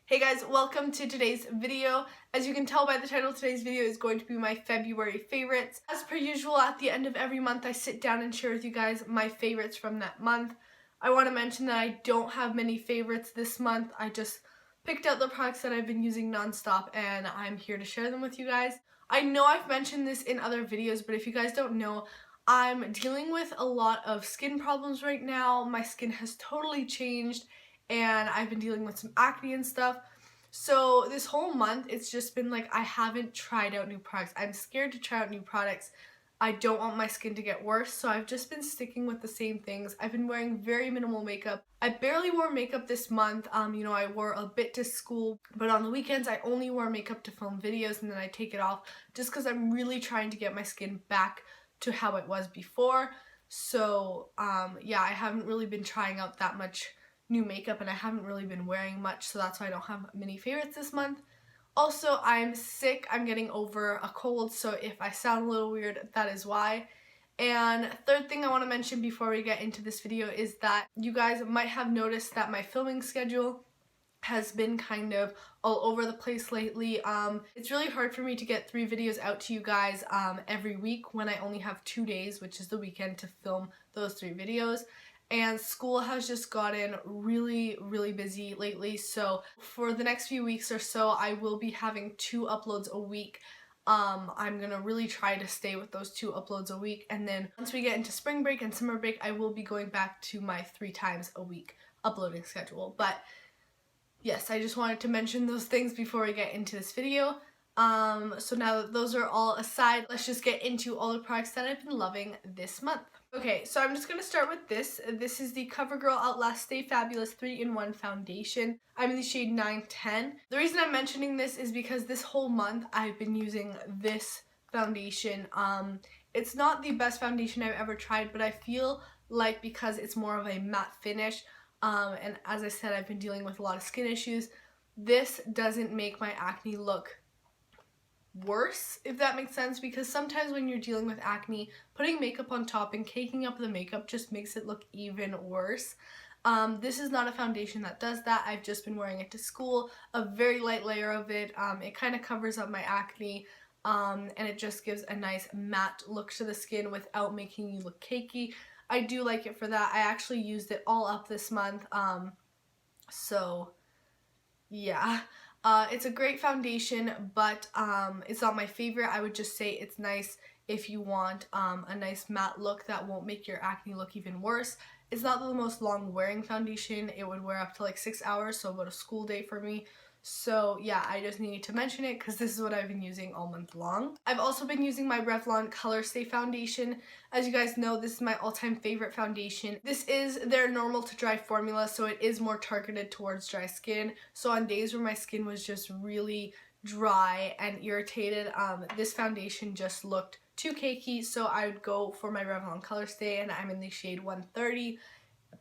Hey guys, welcome to today's video. As you can tell by the title, today's video is going to be my February favorites. As per usual, at the end of every month, I sit down and share with you guys my favorites from that month. I want to mention that I don't have many favorites this month. I just picked out the products that I've been using nonstop and I'm here to share them with you guys. I know I've mentioned this in other videos, but if you guys don't know, I'm dealing with a lot of skin problems right now. My skin has totally changed and I've been dealing with some acne and stuff. So this whole month, it's just been like I haven't tried out new products. I'm scared to try out new products. I don't want my skin to get worse, so I've just been sticking with the same things. I've been wearing very minimal makeup. I barely wore makeup this month. I wore a bit to school, but on the weekends I only wore makeup to film videos and then I take it off just because I'm really trying to get my skin back to how it was before. So yeah, I haven't really been trying out that much new makeup and I haven't really been wearing much, so that's why I don't have many favorites this month. Also, I'm sick. I'm getting over a cold, so if I sound a little weird, that is why. And third thing I want to mention before we get into this video is that you guys might have noticed that my filming schedule has been kind of all over the place lately. It's really hard for me to get 3 videos out to you guys every week when I only have 2 days, which is the weekend, to film those 3 videos. And school has just gotten really busy lately, so for the next few weeks or so I will be having 2 uploads a week. I'm gonna really try to stay with those 2 uploads a week, and then once we get into spring break and summer break I will be going back to my 3 times a week uploading schedule. But yes, I just wanted to mention those things before we get into this video. So now that those are all aside, let's just get into all the products that I've been loving this month. Okay, so I'm just going to start with this. This is the Covergirl Outlast Stay Fabulous 3-in-1 Foundation. I'm in the shade 910. The reason I'm mentioning this is because this whole month I've been using this foundation. It's not the best foundation I've ever tried, but I feel like because it's more of a matte finish, and as I said, I've been dealing with a lot of skin issues, this doesn't make my acne look worse, if that makes sense, because sometimes when you're dealing with acne, putting makeup on top and caking up the makeup just makes it look even worse. This is not a foundation that does that. I've just been wearing it to school, a very light layer of it. It kind of covers up my acne, and it just gives a nice matte look to the skin without making you look cakey. I do like it for that. I actually used it all up this month, so yeah. It's a great foundation, but it's not my favorite. I would just say it's nice if you want a nice matte look that won't make your acne look even worse. It's not the most long wearing foundation. It would wear up to like 6 hours, so about a school day for me. So yeah, I just needed to mention it because this is what I've been using all month long. I've also been using my Revlon colorstay foundation. As you guys know, this is my all-time favorite foundation. This is their normal to dry formula, so it is more targeted towards dry skin. So on days where my skin was just really dry and irritated, this foundation just looked too cakey, so I would go for my Revlon colorstay, and I'm in the shade 130.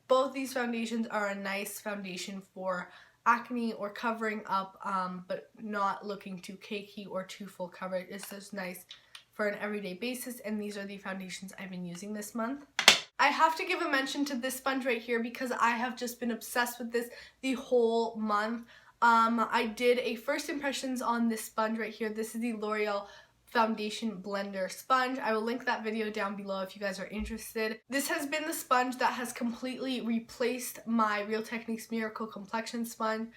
Both these foundations are a nice foundation for acne or covering up, but not looking too cakey or too full coverage. It's just nice for an everyday basis, and these are the foundations I've been using this month. I have to give a mention to this sponge right here because I have just been obsessed with this the whole month. I did a first impressions on this sponge right here. This is the L'Oreal Foundation Blender Sponge. I will link that video down below if you guys are interested. This has been the sponge that has completely replaced my Real Techniques Miracle Complexion Sponge.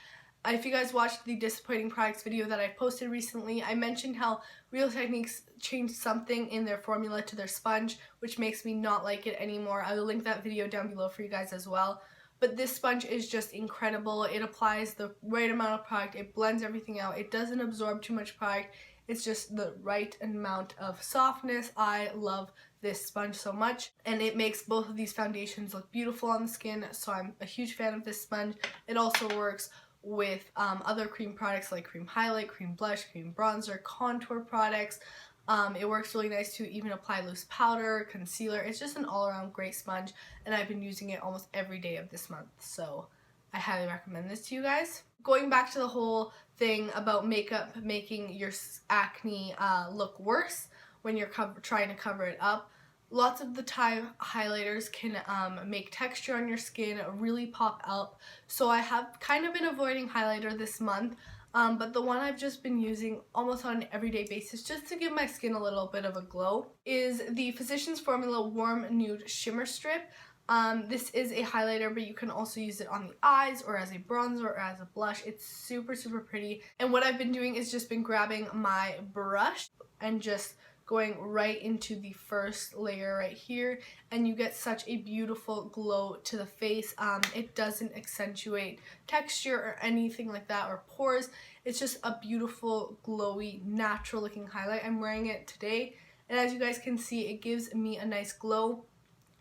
If you guys watched the disappointing products video that I posted recently, I mentioned how Real Techniques changed something in their formula to their sponge, which makes me not like it anymore. I will link that video down below for you guys as well. But this sponge is just incredible. It applies the right amount of product. It blends everything out. It doesn't absorb too much product. It's just the right amount of softness. I love this sponge so much, and it makes both of these foundations look beautiful on the skin, so I'm a huge fan of this sponge. It also works with other cream products like cream highlight, cream blush, cream bronzer, contour products. It works really nice to even apply loose powder, concealer. It's just an all-around great sponge, and I've been using it almost every day of this month, so I highly recommend this to you guys. Going back to the whole thing about makeup making your acne look worse when you're trying to cover it up, Lots of the time, highlighters can make texture on your skin really pop out. So I have kind of been avoiding highlighter this month, but the one I've just been using almost on an everyday basis just to give my skin a little bit of a glow is the Physicians Formula Warm Nude Shimmer Strip. This is a highlighter, but you can also use it on the eyes or as a bronzer or as a blush. It's super, super pretty. And what I've been doing is just been grabbing my brush and just going right into the first layer right here, and you get such a beautiful glow to the face. It doesn't accentuate texture or anything like that or pores. It's just a beautiful, glowy, natural looking highlight. I'm wearing it today, and as you guys can see, it gives me a nice glow,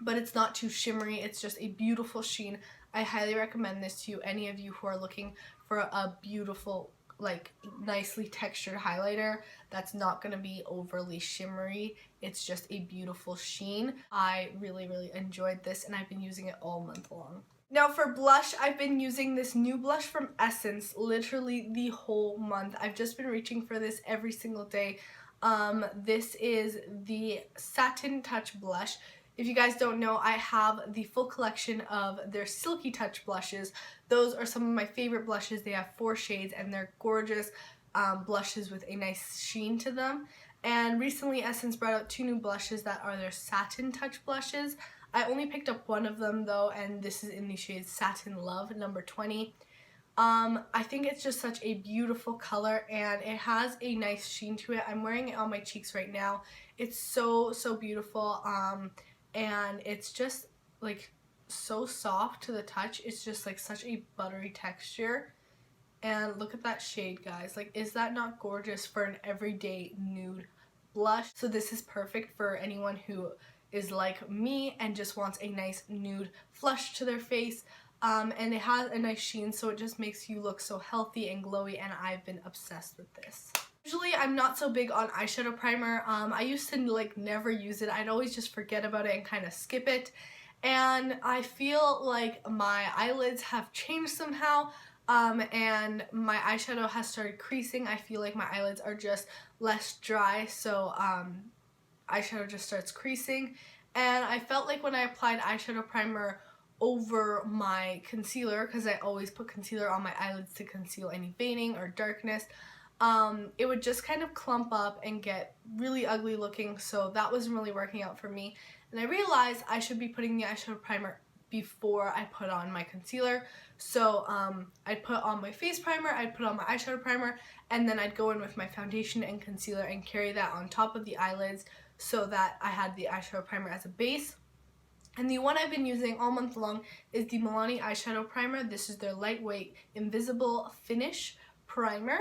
but it's not too shimmery. It's just a beautiful sheen. I highly recommend this to any of you who are looking for a beautiful, like, nicely textured highlighter that's not going to be overly shimmery. It's just a beautiful sheen. I really, really enjoyed this, and I've been using it all month long. Now for blush, I've been using this new blush from Essence literally the whole month. I've just been reaching for this every single day. This is the Satin Touch blush. If you guys don't know, I have the full collection of their Silky Touch blushes. Those are some of my favorite blushes. They have 4 shades, and they're gorgeous blushes with a nice sheen to them. And recently Essence brought out 2 new blushes that are their Satin Touch blushes. I only picked up one of them though, and this is in the shade Satin Love number 20. I think it's just such a beautiful color, and it has a nice sheen to it. I'm wearing it on my cheeks right now. It's so, so beautiful, and it's just like so soft to the touch. It's just like such a buttery texture. And look at that shade, guys. Like, is that not gorgeous for an everyday nude blush? So this is perfect for anyone who is like me and just wants a nice nude flush to their face. And it has a nice sheen, so it just makes you look so healthy and glowy, and I've been obsessed with this. Usually I'm not so big on eyeshadow primer. I used to like never use it. I'd always just forget about it and kind of skip it. And I feel like my eyelids have changed somehow. And my eyeshadow has started creasing. I feel like my eyelids are just less dry, so eyeshadow just starts creasing. And I felt like when I applied eyeshadow primer over my concealer, because I always put concealer on my eyelids to conceal any veining or darkness, it would just kind of clump up and get really ugly looking, so that wasn't really working out for me. And I realized I should be putting the eyeshadow primer before I put on my concealer. So I'd put on my face primer, I'd put on my eyeshadow primer, and then I'd go in with my foundation and concealer and carry that on top of the eyelids so that I had the eyeshadow primer as a base. And the one I've been using all month long is the Milani eyeshadow primer. This is their lightweight invisible finish primer.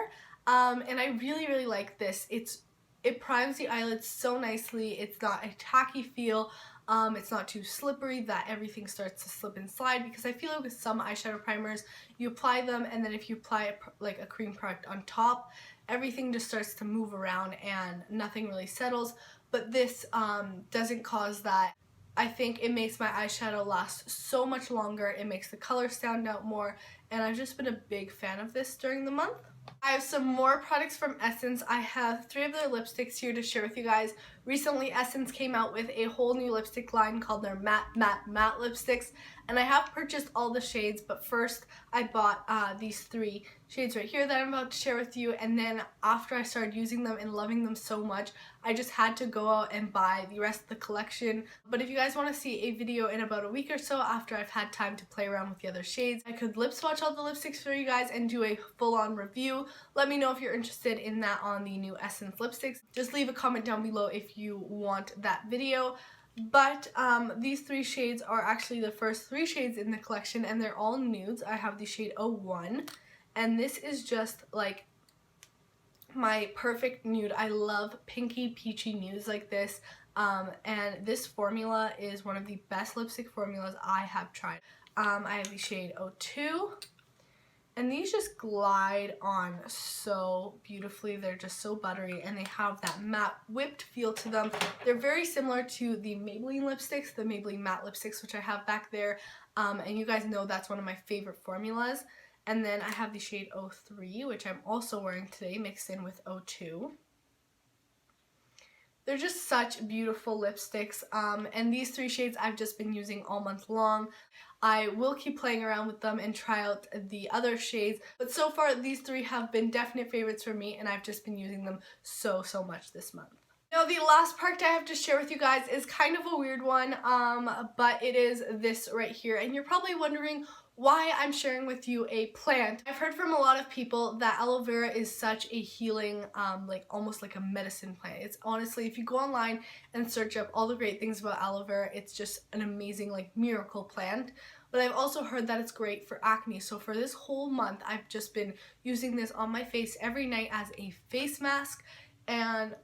And I really, really like this. It primes the eyelids so nicely. It's not a tacky feel. It's not too slippery that everything starts to slip and slide, because I feel like with some eyeshadow primers, you apply them, and then if you apply like a cream product on top, everything just starts to move around and nothing really settles. But this doesn't cause that. I think it makes my eyeshadow last so much longer. It makes the color stand out more, and I've just been a big fan of this during the month. I have some more products from Essence. I have 3 of their lipsticks here to share with you guys. Recently, Essence came out with a whole new lipstick line called their Matte lipsticks, and I have purchased all the shades, but first I bought these 3 shades right here that I'm about to share with you, and then after I started using them and loving them so much, I just had to go out and buy the rest of the collection. But if you guys want to see a video in about a week or so after I've had time to play around with the other shades, I could lip swatch all the lipsticks for you guys and do a full-on review. Let me know if you're interested in that on the new Essence lipsticks. Just leave a comment down below if you want that video. But these 3 shades are actually the first 3 shades in the collection, and they're all nudes. I have the shade 01, and this is just like my perfect nude. I love pinky peachy nudes like this, and this formula is one of the best lipstick formulas I have tried. I have the shade 02, and these just glide on so beautifully. They're just so buttery, and they have that matte whipped feel to them. They're very similar to the Maybelline lipsticks, the Maybelline matte lipsticks, which I have back there, and you guys know that's one of my favorite formulas. And then I have the shade 03, which I'm also wearing today, mixed in with 02. They're just such beautiful lipsticks, and these 3 shades I've just been using all month long. I will keep playing around with them and try out the other shades, but so far these 3 have been definite favorites for me, and I've just been using them so much this month. Now the last product I have to share with you guys is kind of a weird one, but it is this right here, and you're probably wondering why I'm sharing with you a plant. I've heard from a lot of people that aloe vera is such a healing, like almost like a medicine plant. It's honestly, if you go online and search up all the great things about aloe vera, it's just an amazing like miracle plant. But I've also heard that it's great for acne. So for this whole month, I've just been using this on my face every night as a face mask, and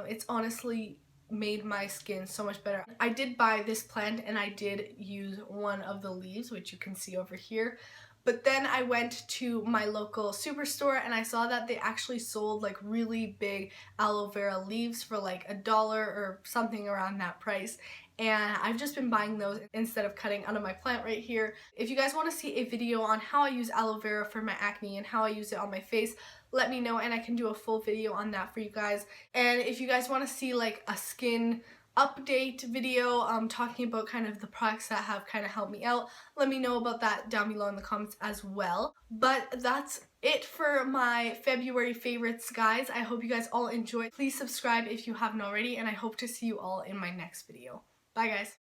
it's honestly made my skin so much better. I did buy this plant and I did use one of the leaves, which you can see over here, but then I went to my local superstore and I saw that they actually sold like really big aloe vera leaves for like $1 or something around that price, and I've just been buying those instead of cutting out of my plant right here. If you guys want to see a video on how I use aloe vera for my acne and how I use it on my face, let me know and I can do a full video on that for you guys. And if you guys want to see like a skin update video talking about kind of the products that have kind of helped me out, let me know about that down below in the comments as well. But that's it for my February favorites, guys. I hope you guys all enjoyed. Please subscribe if you haven't already, and I hope to see you all in my next video. Bye, guys.